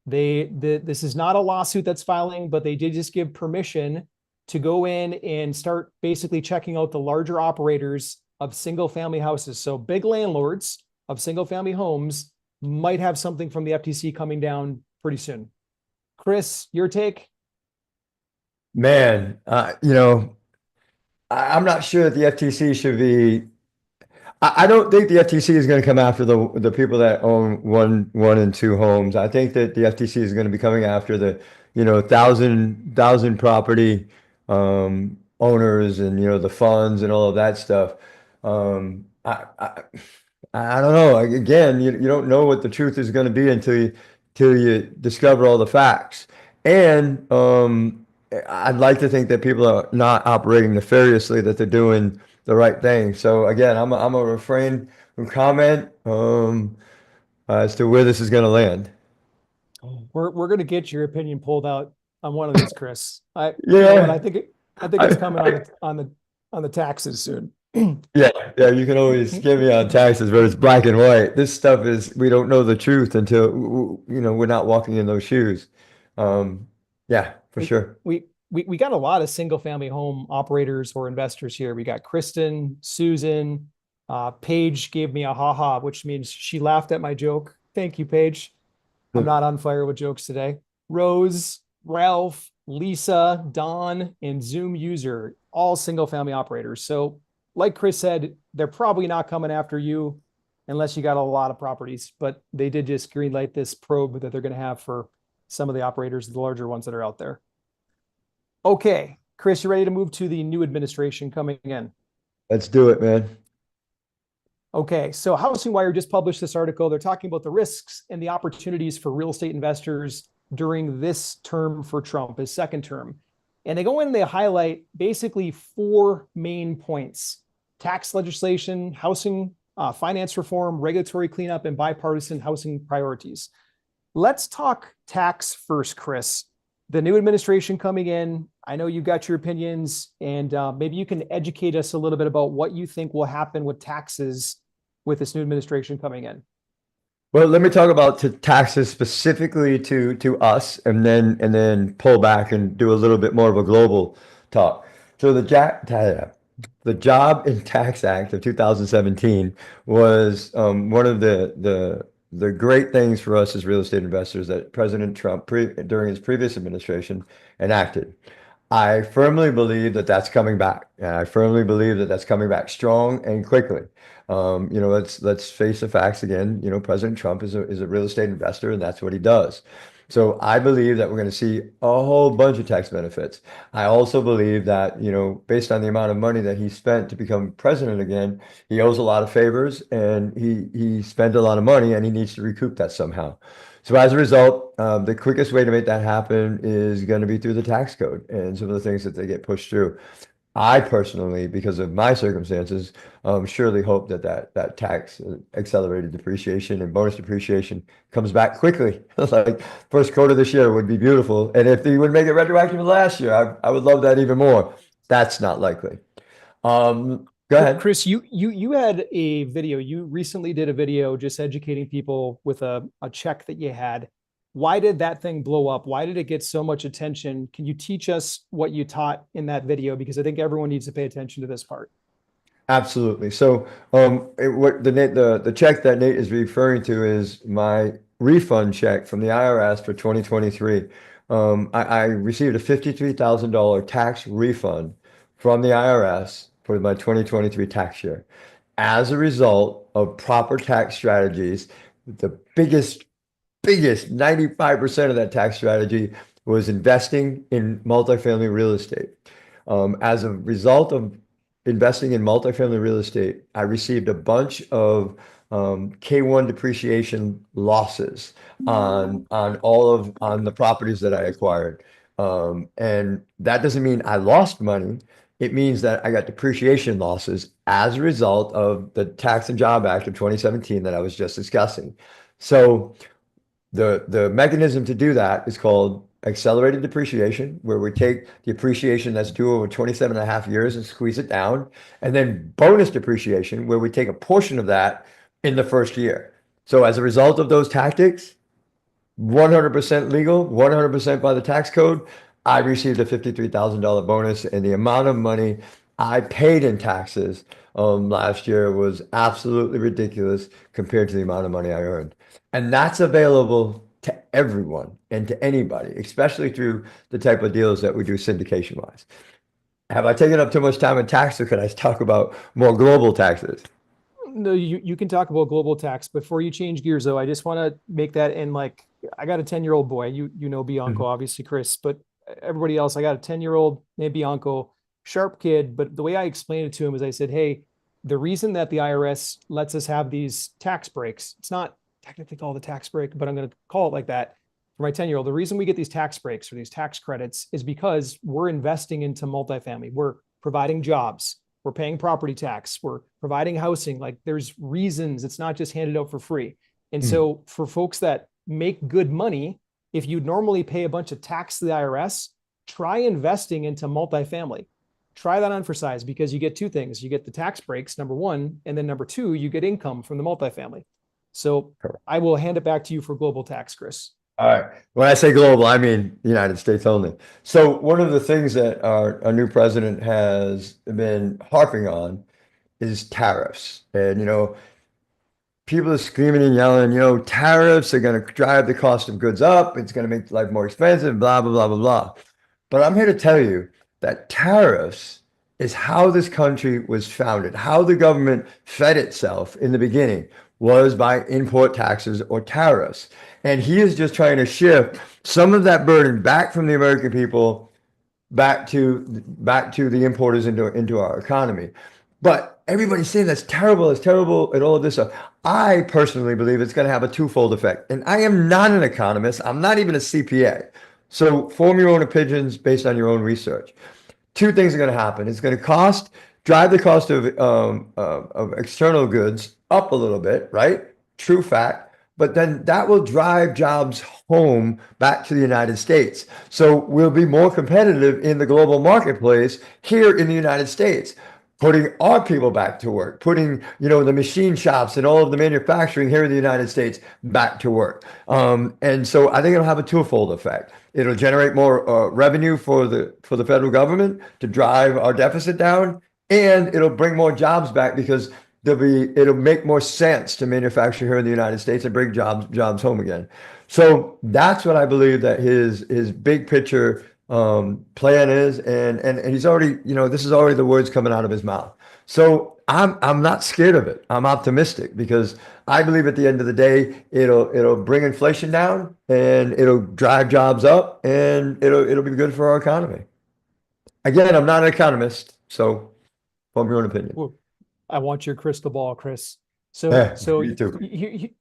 This is not a lawsuit that's filing, but they did just give permission to go in and start basically checking out the larger operators of single family houses. So big landlords of single family homes might have something from the FTC coming down pretty soon. Chris, your take? Man, I'm not sure that the FTC should be. I don't think the FTC is going to come after the people that own one and two homes. I think that the FTC is going to be coming after the, thousand property owners and the funds and all of that stuff. I don't know. Again, you don't know what the truth is going to be until you discover all the facts. And I'd like to think that people are not operating nefariously, that they're doing the right thing. So again, I'm a refrain from comment as to where this is going to land. We're gonna get your opinion pulled out on one of these, Chris. You know what? Yeah, I think it's coming I, on the taxes soon. yeah, yeah. You can always get me on taxes, but it's black and white. This stuff is we don't know the truth until we're not walking in those shoes. Um, yeah, for we sure. we got a lot of single family home operators or investors here. We got Kristen, Susan, Paige gave me a haha, which means she laughed at my joke. Thank you, Paige. I'm not on fire with jokes today. Rose, Ralph, Lisa, Don, and Zoom user, all single family operators. So, like Chris said, they're probably not coming after you unless you got a lot of properties. But they did just greenlight this probe that they're going to have for some of the operators, the larger ones that are out there. Okay, Chris, you ready to move to the new administration coming in? Let's do it, man. Okay, so Housing Wire just published this article. They're talking about the risks and the opportunities for real estate investors during this term for Trump, his second term. And they go in and they highlight basically four main points: tax legislation, housing finance reform, regulatory cleanup, and bipartisan housing priorities. Let's talk tax first, Chris. The new administration coming in, I know you've got your opinions, and maybe you can educate us a little bit about what you think will happen with taxes with this new administration coming in. Well, let me talk about taxes specifically to us, and then pull back and do a little bit more of a global talk. So the Job and Tax Act of 2017 was one of the great things for us as real estate investors that President Trump during his previous administration enacted. I firmly believe that that's coming back, and I firmly believe that that's coming back strong and quickly. Let's face the facts again. President Trump is a real estate investor, and that's what he does. So I believe that we're going to see a whole bunch of tax benefits. I also believe that, based on the amount of money that he spent to become president again, he owes a lot of favors, and he spent a lot of money, and he needs to recoup that somehow. So as a result, the quickest way to make that happen is going to be through the tax code and some of the things that they get pushed through. I personally, because of my circumstances, surely hope that tax accelerated depreciation and bonus depreciation comes back quickly. Like first quarter this year would be beautiful. And if they would make it retroactive to last year, I would love that even more. That's not likely. Go ahead. Chris, you had a video. You recently did a video just educating people with a check that you had. Why did that thing blow up? Why did it get so much attention? Can you teach us what you taught in that video? Because I think everyone needs to pay attention to this part. Absolutely. So, what the check that Nate is referring to is my refund check from the IRS for 2023. I received a $53,000 tax refund from the IRS for my 2023 tax year. As a result of proper tax strategies, the biggest 95% of that tax strategy was investing in multifamily real estate. As a result of investing in multifamily real estate, I received a bunch of K1 depreciation losses on the properties that I acquired. And that doesn't mean I lost money. It means that I got depreciation losses as a result of the Tax and Job Act of 2017 that I was just discussing. So the mechanism to do that is called accelerated depreciation, where we take the appreciation that's due over 27 and a half years and squeeze it down, and then bonus depreciation, where we take a portion of that in the first year. So as a result of those tactics, 100% legal, 100% by the tax code. I received a $53,000 bonus, and the amount of money I paid in taxes last year was absolutely ridiculous compared to the amount of money I earned. And that's available to everyone and to anybody, especially through the type of deals that we do syndication wise. Have I taken up too much time in tax, or could I talk about more global taxes? No, you can talk about global tax. Before you change gears, though, I just want to make that in like I got a 10-year-old boy. You know Bianco, Mhm. obviously, Chris, but everybody else, I got a 10-year-old named Bianco, sharp kid. But the way I explained it to him is I said, hey, the reason that the IRS lets us have these tax breaks, it's not technically called a tax break, but I'm going to call it like that for my 10-year-old. The reason we get these tax breaks or these tax credits is because we're investing into multifamily. We're providing jobs. We're paying property tax. We're providing housing. Like there's reasons. It's not just handed out for free. And Mm. so for folks that make good money, if you normally pay a bunch of tax to the IRS, try investing into multifamily. Try that on for size because you get two things. You get the tax breaks, number one, and then number two, you get income from the multifamily. So Correct. I will hand it back to you for global tax, Chris. All right. When I say global, I mean United States only. So one of the things that our new president has been harping on is tariffs. And, people are screaming and yelling, tariffs are going to drive the cost of goods up. It's going to make life more expensive, blah, blah, blah, blah, blah. But I'm here to tell you that tariffs is how this country was founded, how the government fed itself in the beginning was by import taxes or tariffs. And he is just trying to shift some of that burden back from the American people back to the importers into our economy. But everybody's saying that's terrible, it's terrible, and all of this stuff. I personally believe it's going to have a twofold effect. And I am not an economist, I'm not even a CPA. So form your own opinions based on your own research. Two things are going to happen. It's going to drive the cost of external goods up a little bit, right? True fact. But then that will drive jobs home back to the United States. So we'll be more competitive in the global marketplace here in the United States, putting our people back to work, putting, the machine shops and all of the manufacturing here in the United States back to work. And so I think it'll have a twofold effect. It'll generate more revenue for the federal government to drive our deficit down, and it'll bring more jobs back because it'll make more sense to manufacture here in the United States and bring jobs home again. So that's what I believe that his big picture plan is, and he's already, this is already the words coming out of his mouth. So I'm not scared of it. I'm optimistic because I believe at the end of the day, it'll bring inflation down and it'll drive jobs up and it'll be good for our economy. Again, I'm not an economist, so form your own opinion. Well, I want your crystal ball, Chris. So, Yeah, so me too.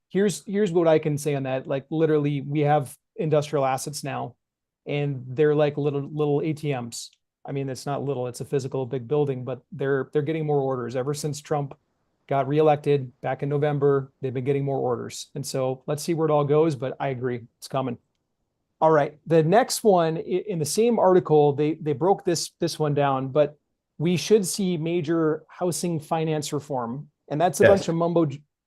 here's what I can say on that. Like literally, we have industrial assets now, and they're like little ATMs. I mean, it's not little; it's a physical big building, but they're getting more orders ever since Trump got reelected back in November. They've been getting more orders, and so let's see where it all goes. But I agree, it's coming. All right, the next one in the same article, they broke this one down, but we should see major housing finance reform. And that's a Yes. bunch of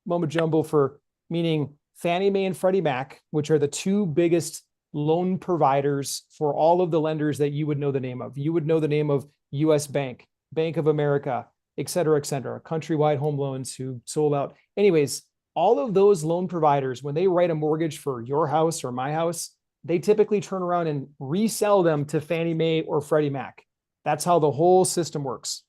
mumbo jumbo for meaning Fannie Mae and Freddie Mac, which are the two biggest loan providers for all of the lenders that you would know the name of. You would know the name of US Bank, Bank of America, et cetera, Countrywide Home Loans who sold out. Anyways, all of those loan providers, when they write a mortgage for your house or my house, they typically turn around and resell them to Fannie Mae or Freddie Mac. That's how the whole system works.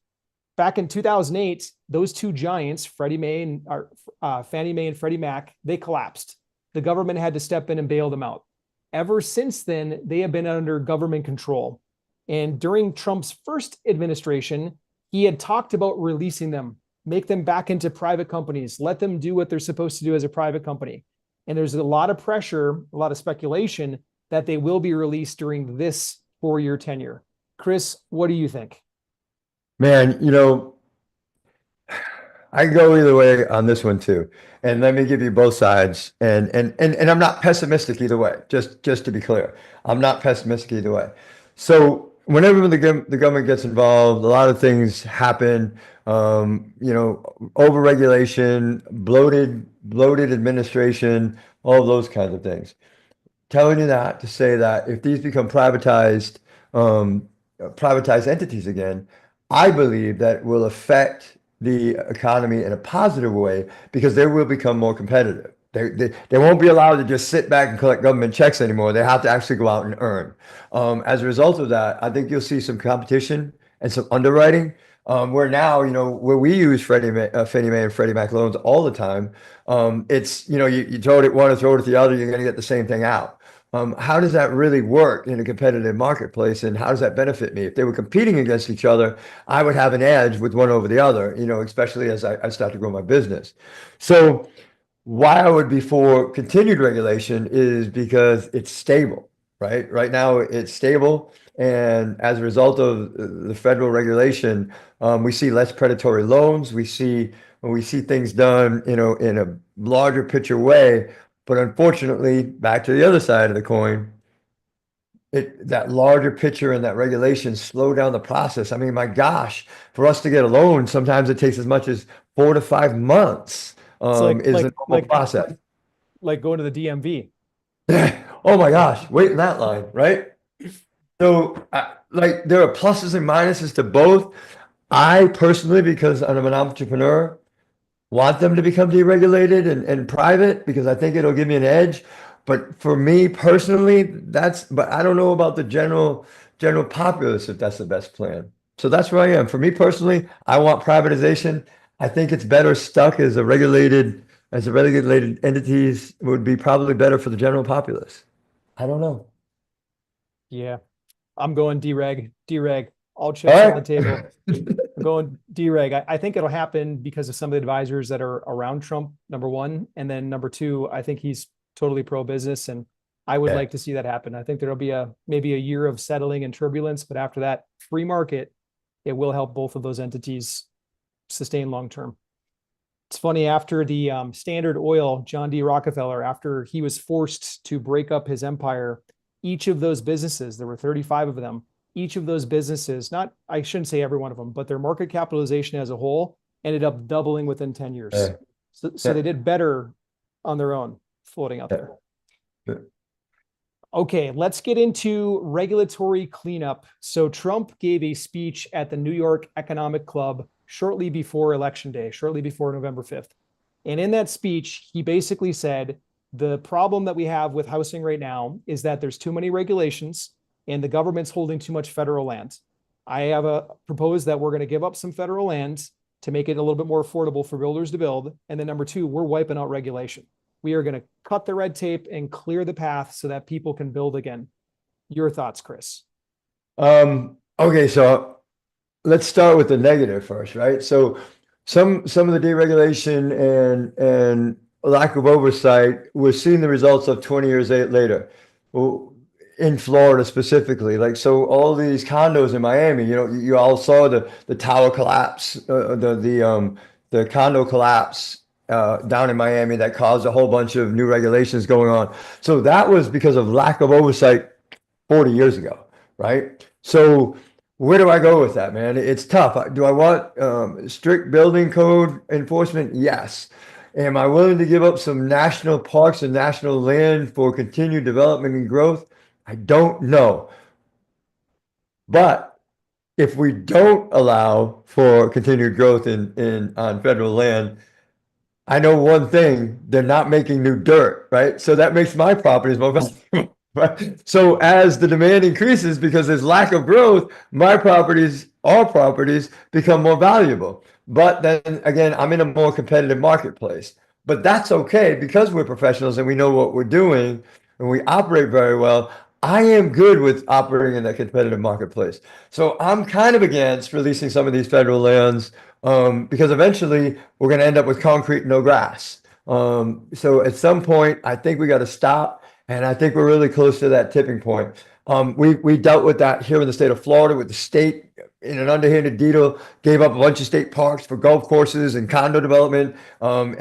Back in 2008, those two giants, Fannie Mae and Freddie Mac, they collapsed. The government had to step in and bail them out. Ever since then, they have been under government control. And during Trump's first administration, he had talked about releasing them, make them back into private companies, let them do what they're supposed to do as a private company. And there's a lot of pressure, a lot of speculation that they will be released during this 4-year tenure. Chris, what do you think? Man, I go either way on this one too. And let me give you both sides. And I'm not pessimistic either way. Just to be clear, I'm not pessimistic either way. So whenever the government gets involved, a lot of things happen. Overregulation, bloated administration, all those kinds of things. telling you that to say that if these become um, privatized entities again, I believe that will affect the economy in a positive way because they will become more competitive. They won't be allowed to just sit back and collect government checks anymore. They have to actually go out and earn. As a result of that, I think you'll see some competition and some underwriting. Where now, where we use Fannie Mae and Freddie Mac loans all the time, it's, you throw it at one or throw it at the other, you're going to get the same thing out. How does that really work in a competitive marketplace, and how does that benefit me? If they were competing against each other, I would have an edge with one over the other, especially as I start to grow my business. So why I would be for continued regulation is because it's stable, right? Right now, it's stable. And as a result of the federal regulation, we see less predatory loans. When we see things done, in a larger picture way. But unfortunately, back to the other side of the coin, that larger picture and that regulation slow down the process. I mean, my gosh, for us to get a loan, sometimes it takes as much as 4 to 5 months. It's like Is a normal process. like going to the DMV. Oh my gosh, wait in that line, right? So, like, there are pluses and minuses to both. I personally, because I'm an entrepreneur, want them to become deregulated and private because I think it'll give me an edge. But for me personally, but I don't know about the general populace if that's the best plan. So that's where I am. For me personally, I want privatization. I think it's better stuck as a regulated entities would be probably better for the general populace. I don't know. Yeah, I'm going dereg. All All chips on the right. table. I'm going dereg. I think it'll happen because of some of the advisors that are around Trump, number one. And then number two, I think he's totally pro-business, and I would Yeah. like to see that happen. I think there'll be maybe a year of settling and turbulence, but after that, free market, it will help both of those entities sustain long-term. It's funny, after the Standard Oil, John D. Rockefeller, after he was forced to break up his empire, each of those businesses, there were 35 of them, each of those businesses, I shouldn't say every one of them, but their market capitalization as a whole ended up doubling within 10 years. Yeah. So Yeah. they did better on their own, floating out Yeah. there. Yeah. Okay, let's get into regulatory cleanup. So Trump gave a speech at the New York Economic Club shortly before Election Day, shortly before November 5th. And in that speech, he basically said, the problem that we have with housing right now is that there's too many regulations and the government's holding too much federal land. I have proposed that we're going to give up some federal land to make it a little bit more affordable for builders to build. And then number two, we're wiping out regulation. We are going to cut the red tape and clear the path so that people can build again. Your thoughts, Chris? Okay, so let's start with the negative first, right? So some of the deregulation and lack of oversight, we're seeing the results of 20 years later. Well, in Florida specifically, like, so all these condos in Miami, you all saw the tower collapse, the condo collapse down in Miami that caused a whole bunch of new regulations going on. So that was because of lack of oversight 40 years ago, right? So where do I go with that, man? It's tough. Do I want strict building code enforcement? Yes. Am I willing to give up some national parks and national land for continued development and growth? I don't know. But if we don't allow for continued growth on federal land, I know one thing, they're not making new dirt, right? So that makes my properties more valuable. Right? So as the demand increases because there's lack of growth, our properties become more valuable. But then again, I'm in a more competitive marketplace. But that's okay because we're professionals and we know what we're doing and we operate very well. I am good with operating in that competitive marketplace. So I'm kind of against releasing some of these federal lands because eventually we're going to end up with concrete, no grass. So at some point, I think we got to stop. And I think we're really close to that tipping point. We dealt with that here in the state of Florida with the state in an underhanded deal, gave up a bunch of state parks for golf courses and condo development. And,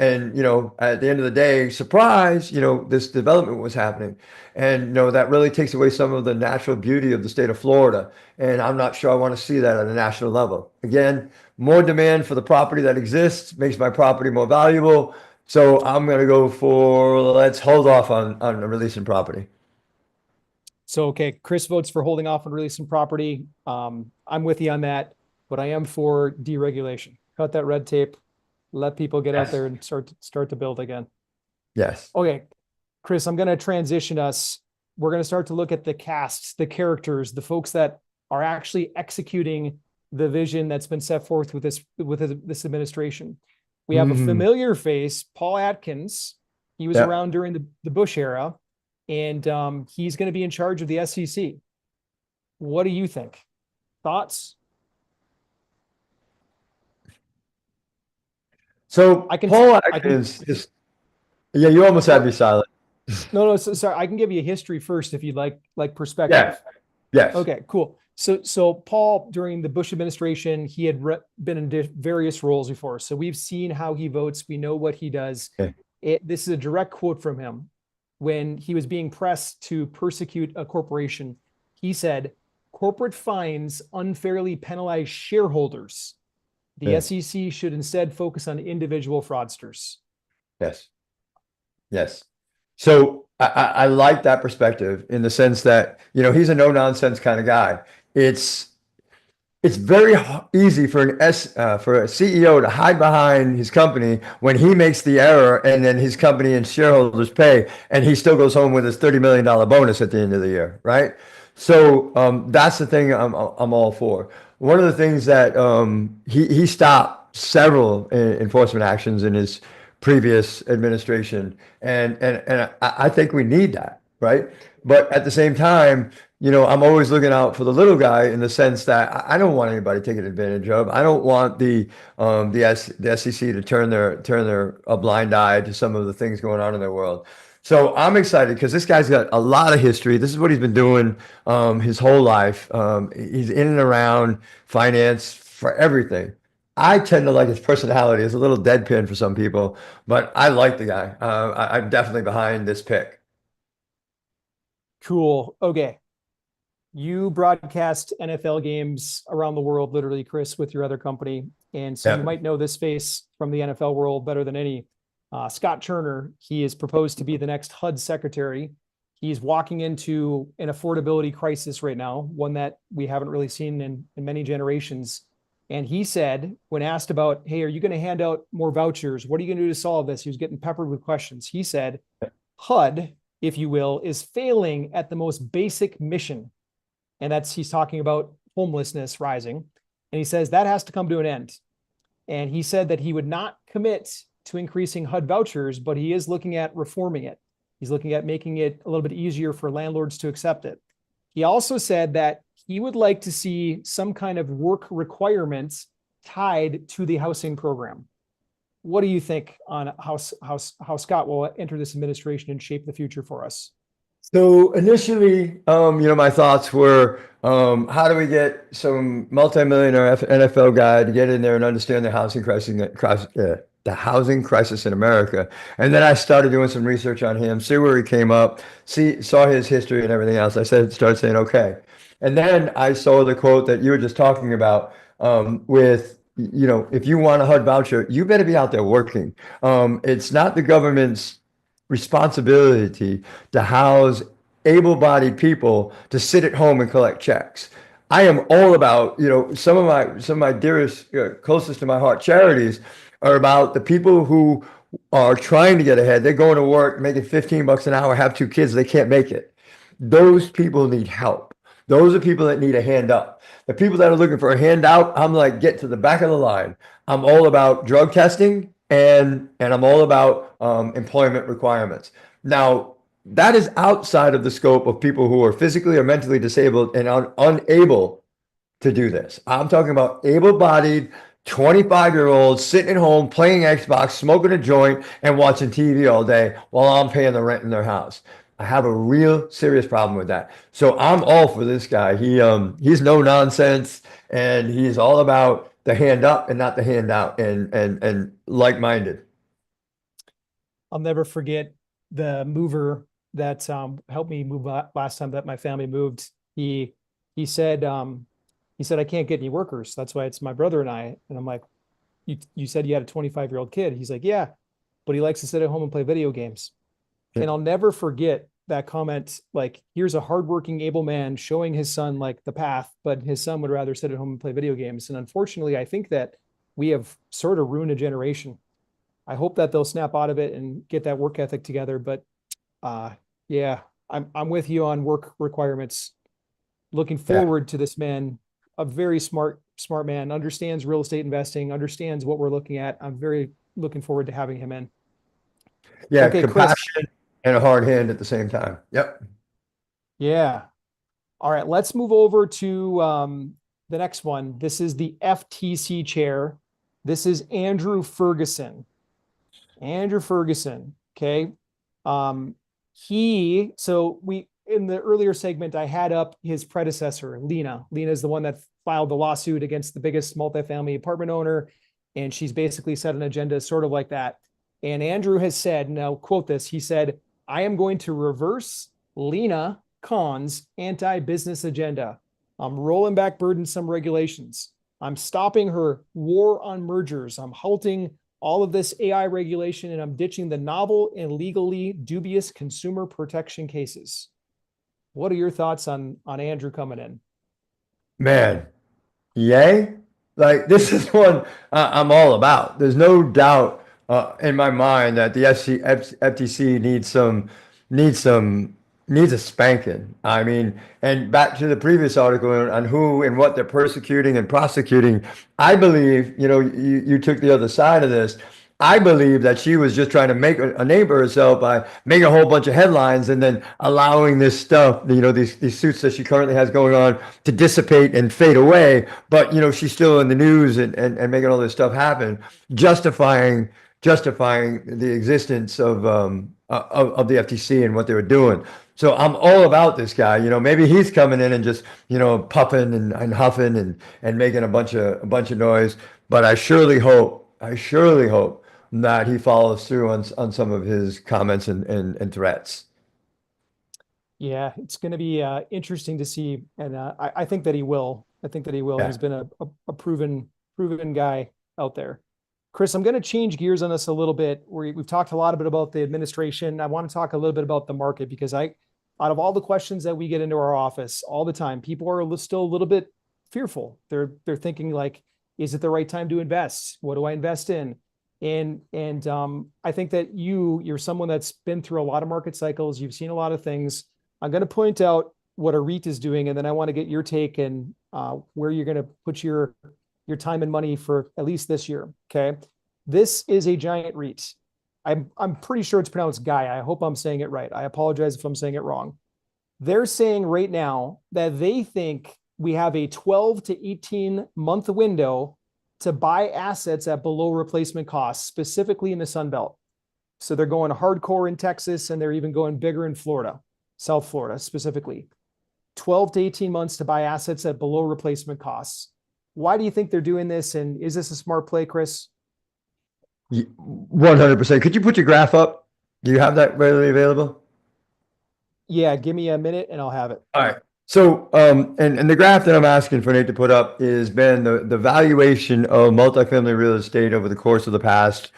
at the end of the day, surprise, this development was happening. And, that really takes away some of the natural beauty of the state of Florida. And I'm not sure I want to see that at a national level. Again, more demand for the property that exists makes my property more valuable. So I'm going to go for, let's hold off on releasing property. So, okay, Chris votes for holding off on releasing property. I'm with you on that, but I am for deregulation. Cut that red tape, let people get out Yes. there and start to build again. Yes. Okay, Chris, I'm going to transition us. We're going to start to look at the casts, the characters, the folks that are actually executing the vision that's been set forth with this administration. We have a Mhm. familiar face, Paul Atkins. He was Yeah. around during the Bush era, and he's going to be in charge of the SEC. What do you think? Thoughts? So I can, Paul I can, Atkins is, yeah, you almost had well, me silent. no, sorry. I can give you a history first if you'd like Yeah. perspective. Yes. Okay, cool. So Paul, during the Bush administration, he had been in various roles before. So we've seen how he votes. We know what he does. Okay. This is a direct quote from him. When he was being pressed to persecute a corporation, he said, "Corporate fines unfairly penalize shareholders. The Yeah. SEC should instead focus on individual fraudsters." Yes. Yes. So I like that perspective in the sense that, he's a no nonsense kind of guy. It's very easy for for a CEO to hide behind his company when he makes the error and then his company and shareholders pay, and he still goes home with his $30 million bonus at the end of the year, right? So that's the thing I'm all for. One of the things that he stopped several enforcement actions in his previous administration, and I think we need that, right? But at the same time, I'm always looking out for the little guy in the sense that I don't want anybody taken advantage of. I don't want the SEC to turn their a blind eye to some of the things going on in their world. So I'm excited because this guy's got a lot of history. This is what he's been doing his whole life. He's in and around finance for everything. I tend to like his personality. It's a little deadpan for some people, but I like the guy. I'm definitely behind this pick. Cool. Okay. You broadcast NFL games around the world, literally, Chris, with your other company. And so you Yeah. might know this face from the NFL world better than any. Scott Turner, he is proposed to be the next HUD secretary. He's walking into an affordability crisis right now, one that we haven't really seen in many generations. And he said, when asked about, hey, are you going to hand out more vouchers? What are you going to do to solve this? He was getting peppered with questions. He said, HUD, if you will, is failing at the most basic mission. And he's talking about homelessness rising. And he says that has to come to an end. And he said that he would not commit to increasing HUD vouchers, but he is looking at reforming it. He's looking at making it a little bit easier for landlords to accept it. He also said that he would like to see some kind of work requirements tied to the housing program. What do you think on how Scott will enter this administration and shape the future for us? So initially, my thoughts were, how do we get some multimillionaire NFL guy to get in there and understand the housing crisis in America? And then I started doing some research on him, see where he came up, saw his history and everything else. I started saying, okay. And then I saw the quote that you were just talking about, if you want a HUD voucher, you better be out there working. It's not the government's responsibility to house able-bodied people to sit at home and collect checks. I am all about, some of my dearest, closest to my heart charities are about the people who are trying to get ahead. They're going to work, making $15 an hour, have two kids, they can't make it. Those people need help. Those are people that need a hand up. The people that are looking for a handout, I'm like, get to the back of the line. I'm all about drug testing and I'm all about employment requirements. Now, that is outside of the scope of people who are physically or mentally disabled and unable to do this. I'm talking about able-bodied 25-year-olds sitting at home playing Xbox, smoking a joint, and watching TV all day while I'm paying the rent in their house. I have a real serious problem with that. So I'm all for this guy. He's no nonsense, and he's all about the hand up and not the hand out, and like-minded. I'll never forget the mover that helped me move last time that my family moved. He said I can't get any workers. That's why it's my brother and I. And I'm like, you said you had a 25-year-old kid. He's like, yeah, but he likes to sit at home and play video games. And I'll never forget that comment, like, here's a hardworking, able man showing his son like the path, but his son would rather sit at home and play video games. And unfortunately, I think that we have sort of ruined a generation. I hope that they'll snap out of it and get that work ethic together. But yeah, I'm with you on work requirements. Looking forward to this man, a very smart man, understands real estate investing, understands what we're looking at. I'm very looking forward to having him in. Yeah, Okay, Chris. compassion and a hard hand at the same time. Yep. Yeah. All right, let's move over to the next one. This is the FTC chair. This is Andrew Ferguson. Andrew Ferguson. Okay. So we, in the earlier segment, I had up his predecessor, Lena. Lena is the one that filed the lawsuit against the biggest multifamily apartment owner. And she's basically set an agenda sort of like that. And Andrew has said, now quote this, he said, I am going to reverse Lena Khan's anti-business agenda. I'm rolling back burdensome regulations. I'm stopping her war on mergers. I'm halting all of this AI regulation, and I'm ditching the novel and legally dubious consumer protection cases. What are your thoughts on Andrew coming in? Man, yay. Like, this is one I'm all about. There's no doubt in my mind that the FTC needs a spanking. I mean, and back to the previous article on who and what they're persecuting and prosecuting. I believe, you took the other side of this. I believe that she was just trying to make a name for herself by making a whole bunch of headlines and then allowing this stuff, these suits that she currently has going on to dissipate and fade away. But, she's still in the news and making all this stuff happen, justifying the existence of the FTC and what they were doing. So I'm all about this guy. Maybe he's coming in and just, puffing and huffing and making a bunch of noise. But I surely hope that he follows through on some of his comments and threats. Yeah, it's going to be interesting to see, and I think that he will. I think that he will. Yeah. He's been a proven guy out there. Chris, I'm going to change gears on this a little bit. We've talked a lot about the administration. I want to talk a little bit about the market, because out of all the questions that we get into our office all the time, people are still a little bit fearful. They're thinking like, is it the right time to invest? What do I invest in? And I think that you're someone that's been through a lot of market cycles. You've seen a lot of things. I'm going to point out what a REIT is doing, and then I want to get your take and where you're going to put your time and money for at least this year. Okay. This is a giant REIT. I'm pretty sure it's pronounced Gaia. I hope I'm saying it right. I apologize if I'm saying it wrong. They're saying right now that they think we have a 12 to 18 month window to buy assets at below replacement costs, specifically in the Sun Belt. So they're going hardcore in Texas, and they're even going bigger in Florida, South Florida specifically. 12 to 18 months to buy assets at below replacement costs. Why do you think they're doing this? And is this a smart play, Chris? 100%. Could you put your graph up? Do you have that readily available? Yeah, give me a minute and I'll have it. All right. So, and the graph that I'm asking for Nate to put up is been the valuation of multifamily real estate over the course of the past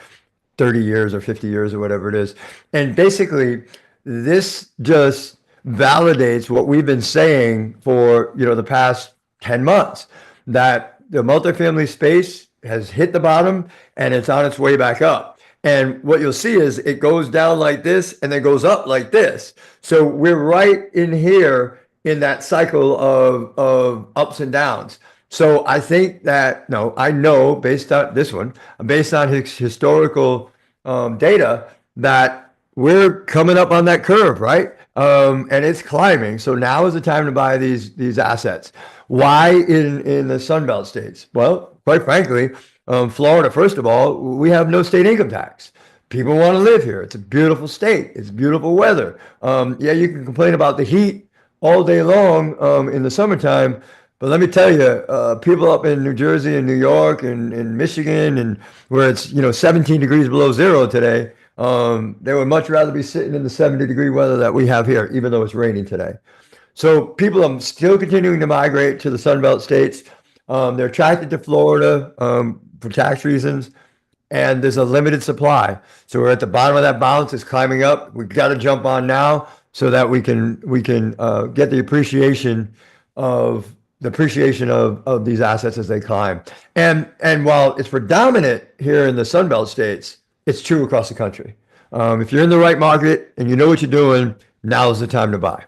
30 years or 50 years or whatever it is. And basically, this just validates what we've been saying for, the past 10 months, that the multifamily space has hit the bottom and it's on its way back up. And what you'll see is it goes down like this and then goes up like this. So we're right in here in that cycle of ups and downs. So I think that, I know based on this one, based on his historical data, that we're coming up on that curve, right? And it's climbing. So now is the time to buy these assets. Why in the Sun Belt states? Well, quite frankly, Florida, first of all, we have no state income tax. People want to live here. It's a beautiful state. It's beautiful weather. Yeah, you can complain about the heat all day long in the summertime, but let me tell you, people up in New Jersey and New York and Michigan, and where it's 17 degrees below zero today, they would much rather be sitting in the 70-degree weather that we have here, even though it's raining today. So people are still continuing to migrate to the Sun Belt states. They're attracted to Florida for tax reasons, and there's a limited supply. So we're at the bottom of that bounce. It's climbing up. We've got to jump on now. so that we can get the appreciation of these assets as they climb. And while it's predominant here in the Sun Belt states, it's true across the country. If you're in the right market and you know what you're doing, now is the time to buy.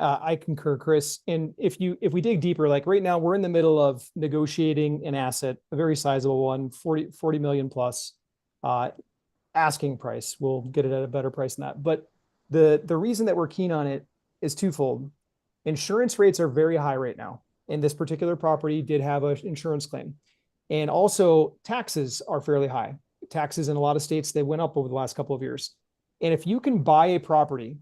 I concur, Chris. And if we dig deeper, like right now, we're in the middle of negotiating an asset, a very sizable one, 40 million plus, asking price. We'll get it at a better price than that. But the reason that we're keen on it is twofold. Insurance rates are very high right now. And this particular property did have an insurance claim. And also taxes are fairly high. Taxes in a lot of states, they went up over the last couple of years. And if you can buy a property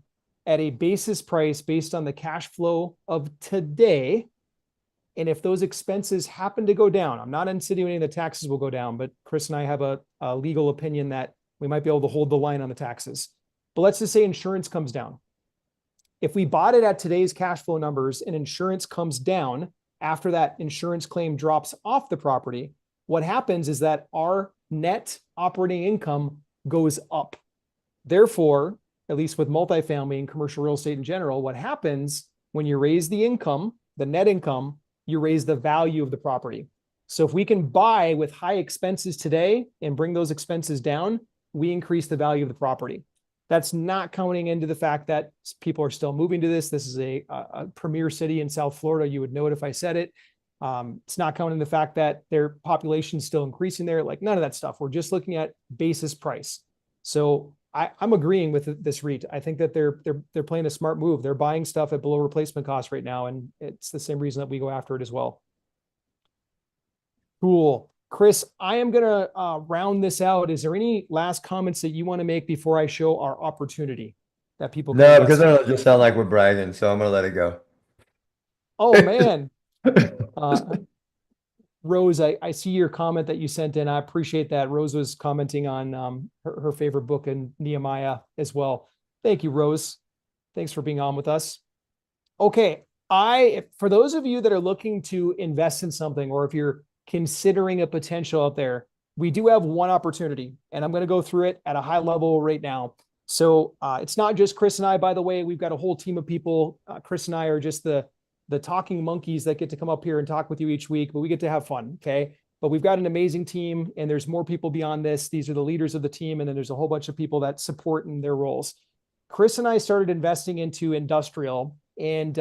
at a basis price based on the cash flow of today, and if those expenses happen to go down, I'm not insinuating the taxes will go down, but Chris and I have a legal opinion that we might be able to hold the line on the taxes. But let's just say insurance comes down. If we bought it at today's cash flow numbers and insurance comes down after that insurance claim drops off the property, what happens is that our net operating income goes up. Therefore, at least with multifamily and commercial real estate in general, what happens when you raise the income, the net income, you raise the value of the property. So if we can buy with high expenses today and bring those expenses down, we increase the value of the property. That's not counting into the fact that people are still moving to this. This is a premier city in South Florida. You would know it if I said it. It's not counting the fact that their population is still increasing there. Like none of that stuff. We're just looking at basis price. So I'm agreeing with this REIT. I think that they're playing a smart move. They're buying stuff at below replacement cost right now, and it's the same reason that we go after it as well. Cool. Chris, I am going to round this out. Is there any last comments that you want to make before I show our opportunity that people can No, invest because in? then it'll just sound like we're bragging, so I'm gonna let it go. Oh, man. Rose, I see your comment that you sent in. I appreciate that. Rose was commenting on her favorite book in Nehemiah as well. Thank you, Rose. Thanks for being on with us. Okay, for those of you that are looking to invest in something, or if you're considering a potential out there, we do have one opportunity, and I'm going to go through it at a high level right now. So it's not just Chris and I, by the way. We've got a whole team of people. Chris and I are just the talking monkeys that get to come up here and talk with you each week, but we get to have fun. Okay. But we've got an amazing team, and there's more people beyond this. These are the leaders of the team. And then there's a whole bunch of people that support in their roles. Chris and I started investing into industrial, and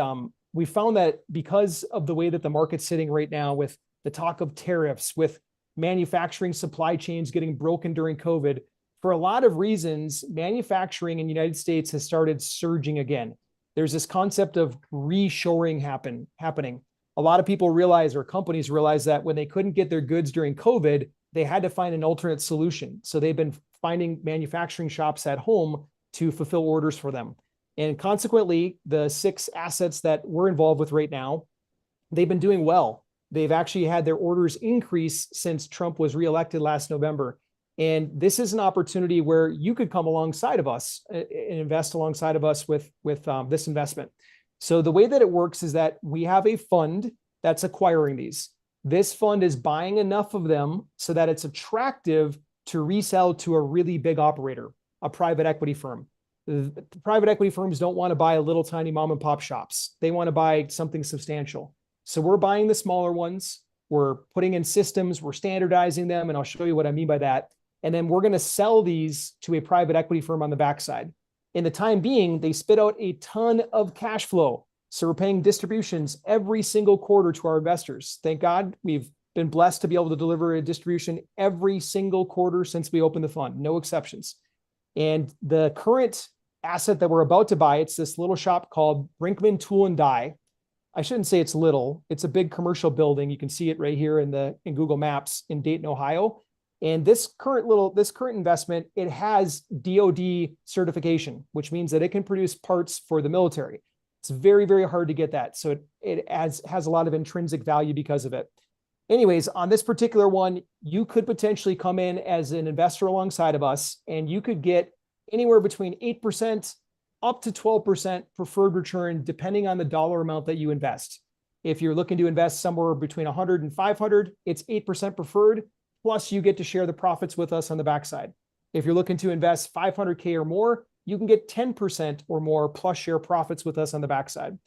we found that because of the way that the market's sitting right now, with the talk of tariffs, with manufacturing supply chains getting broken during COVID, for a lot of reasons, manufacturing in the United States has started surging again. There's this concept of reshoring happening. A lot of people realize, or companies realize, that when they couldn't get their goods during COVID, they had to find an alternate solution. So they've been finding manufacturing shops at home to fulfill orders for them. And consequently, the 6 assets that we're involved with right now, they've been doing well. They've actually had their orders increase since Trump was reelected last November. And this is an opportunity where you could come alongside of us and invest alongside of us with this investment. So the way that it works is that we have a fund that's acquiring these. This fund is buying enough of them so that it's attractive to resell to a really big operator, a private equity firm. The private equity firms don't want to buy a little tiny mom and pop shops. They want to buy something substantial. So we're buying the smaller ones. We're putting in systems, we're standardizing them, and I'll show you what I mean by that. And then we're going to sell these to a private equity firm on the backside. In the time being, they spit out a ton of cash flow. So we're paying distributions every single quarter to our investors. Thank God we've been blessed to be able to deliver a distribution every single quarter since we opened the fund, no exceptions. And the current asset that we're about to buy, it's this little shop called Brinkman Tool and Die. I shouldn't say it's little. It's a big commercial building. You can see it right here in Google Maps in Dayton, Ohio. And this current investment, it has DoD certification, which means that it can produce parts for the military. It's very, very hard to get that. So it has a lot of intrinsic value because of it. Anyways, on this particular one, you could potentially come in as an investor alongside of us, and you could get anywhere between 8% up to 12% preferred return, depending on the dollar amount that you invest. If you're looking to invest somewhere between 100 and 500, it's 8% preferred. Plus, you get to share the profits with us on the backside. If you're looking to invest 500K or more, you can get 10% or more plus share profits with us on the backside.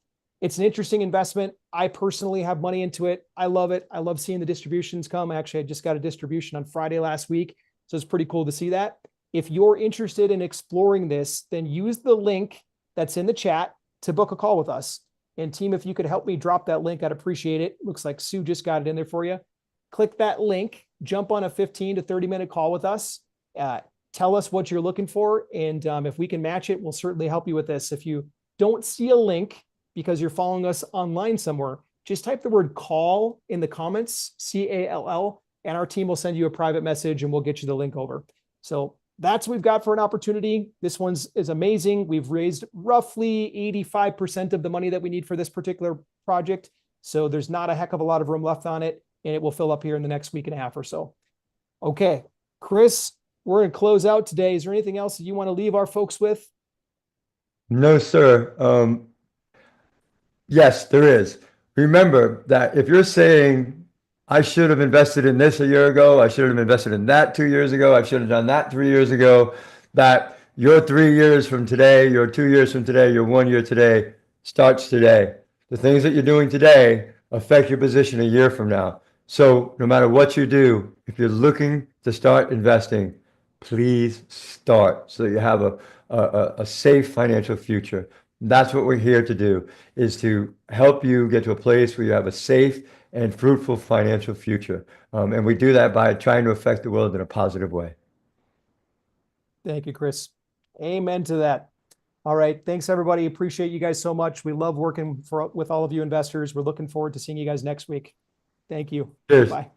It's an interesting investment. I personally have money into it. I love it. I love seeing the distributions come. Actually, I just got a distribution on Friday last week, so it's pretty cool to see that. If you're interested in exploring this, then use the link that's in the chat to book a call with us. And team, if you could help me drop that link, I'd appreciate it. Looks like Sue just got it in there for you. Click that link, jump on a 15 to 30-minute call with us. Tell us what you're looking for. And if we can match it, we'll certainly help you with this. If you don't see a link because you're following us online somewhere, just type the word call in the comments, CALL, and our team will send you a private message and we'll get you the link over. So that's what we've got for an opportunity. This is amazing. We've raised roughly 85% of the money that we need for this particular project. So there's not a heck of a lot of room left on it, and it will fill up here in the next week and a half or so. Okay, Chris, we're going to close out today. Is there anything else that you want to leave our folks with? No, sir. Yes, there is. Remember that if you're saying, I should have invested in this a year ago, I should have invested in that 2 years ago, I should have done that 3 years ago, that your 3 years from today, your 2 years from today, your 1 year today starts today. The things that you're doing today affect your position a year from now. So no matter what you do, if you're looking to start investing, please start so that you have a safe financial future. That's what we're here to do, is to help you get to a place where you have a safe and fruitful financial future. And we do that by trying to affect the world in a positive way. Thank you, Chris. Amen to that. All right. Thanks, everybody. Appreciate you guys so much. We love working with all of you investors. We're looking forward to seeing you guys next week. Thank you. Cheers. Bye.